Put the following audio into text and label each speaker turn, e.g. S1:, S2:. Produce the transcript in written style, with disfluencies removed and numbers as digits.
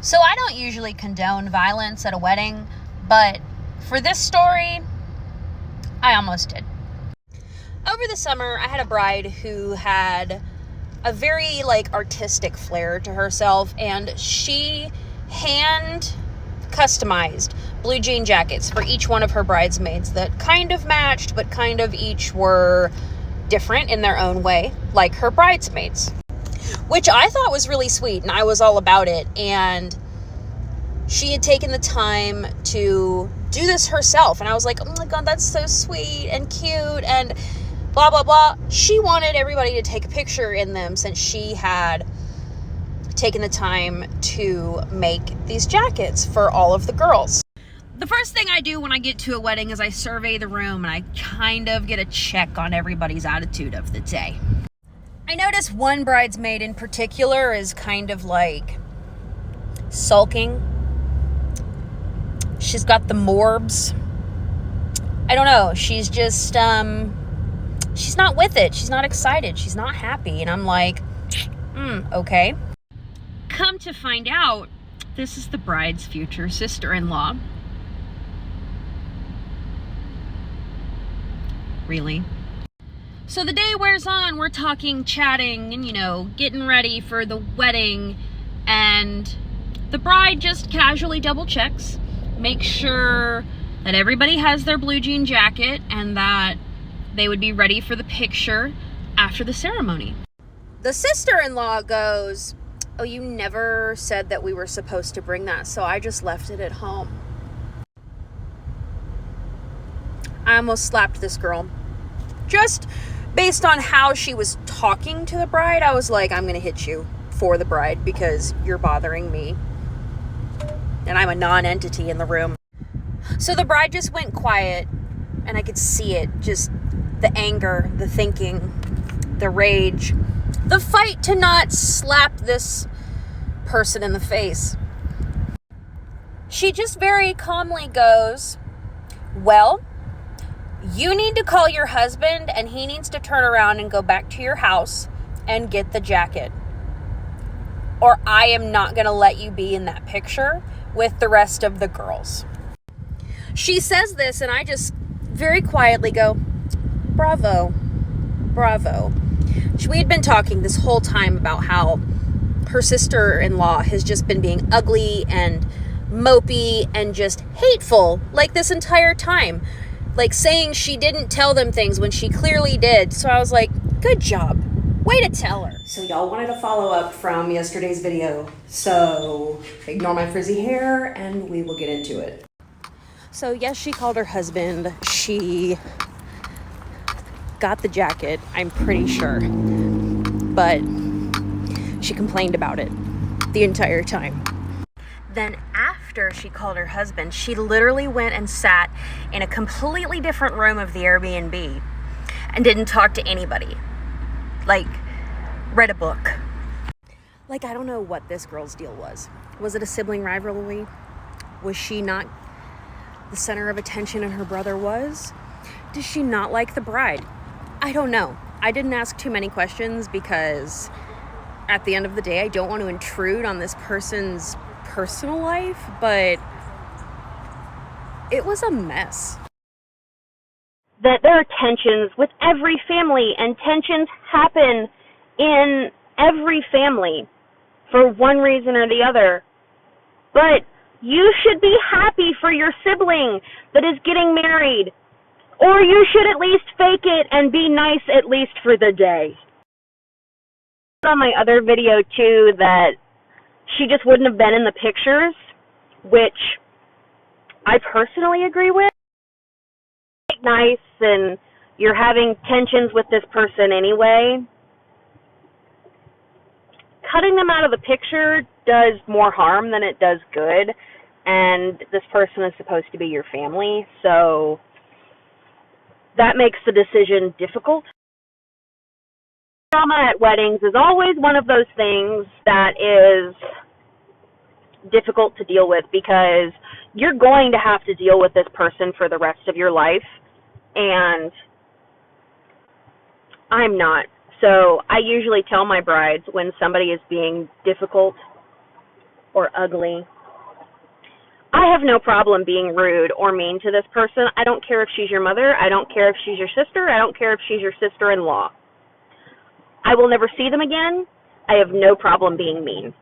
S1: So I don't usually condone violence at a wedding, but for this story, I almost did. Over the summer, I had a bride who had a very artistic flair to herself, and she hand customized blue jean jackets for each one of her bridesmaids that kind of matched, but kind of each were different in their own way, like her bridesmaids, which I thought was really sweet, and I was all about it. And she had taken the time to do this herself, and I was like, oh my god, that's so sweet and cute and blah blah blah. She wanted everybody to take a picture in them since she had taken the time to make these jackets for all of the girls. The first thing I do when I get to a wedding is I survey the room, and I kind of get a check on everybody's attitude of the day. I notice one bridesmaid in particular is kind of sulking. She's got the morbs. I don't know. She's just, she's not with it. She's not excited. She's not happy. And I'm like, okay. Come to find out, this is the bride's future sister-in-law. Really? So the day wears on, we're talking, chatting, and, getting ready for the wedding. And the bride just casually double checks, makes sure that everybody has their blue jean jacket and that they would be ready for the picture after the ceremony. The sister-in-law goes, oh, you never said that we were supposed to bring that, so I just left it at home. I almost slapped this girl. Just based on how she was talking to the bride, I was like, I'm going to hit you for the bride because you're bothering me. And I'm a non-entity in the room. So the bride just went quiet, and I could see it. Just the anger, the thinking, the rage, the fight to not slap this person in the face. She just very calmly goes, well, you need to call your husband, and he needs to turn around and go back to your house and get the jacket. Or I am not going to let you be in that picture with the rest of the girls. She says this, and I just very quietly go, bravo, bravo. We had been talking this whole time about how her sister-in-law has just been being ugly and mopey and just hateful this entire time. Saying she didn't tell them things when she clearly did. So I was like, good job. Way to tell her. So y'all wanted a follow-up from yesterday's video. So ignore my frizzy hair and we will get into it. So yes, she called her husband. She got the jacket, I'm pretty sure. But she complained about it the entire time. Then after she called her husband, she literally went and sat in a completely different room of the Airbnb and didn't talk to anybody. Read a book. I don't know what this girl's deal was. Was it a sibling rivalry? Was she not the center of attention and her brother was? Does she not like the bride? I don't know. I didn't ask too many questions because at the end of the day, I don't want to intrude on this person's personal life, but it was a mess. That there are tensions with every family, and tensions happen in every family for one reason or the other. But you should be happy for your sibling that is getting married, or you should at least fake it and be nice at least for the day. On my other video too that she just wouldn't have been in the pictures, which I personally agree with. Nice, and you're having tensions with this person anyway. Cutting them out of the picture does more harm than it does good, and this person is supposed to be your family, so that makes the decision difficult. Drama at weddings is always one of those things that is difficult to deal with because you're going to have to deal with this person for the rest of your life, and I'm not. So I usually tell my brides when somebody is being difficult or ugly. I have no problem being rude or mean to this person. I don't care if she's your mother. I don't care if she's your sister. I don't care if she's your sister-in-law. I will never see them again. I have no problem being mean.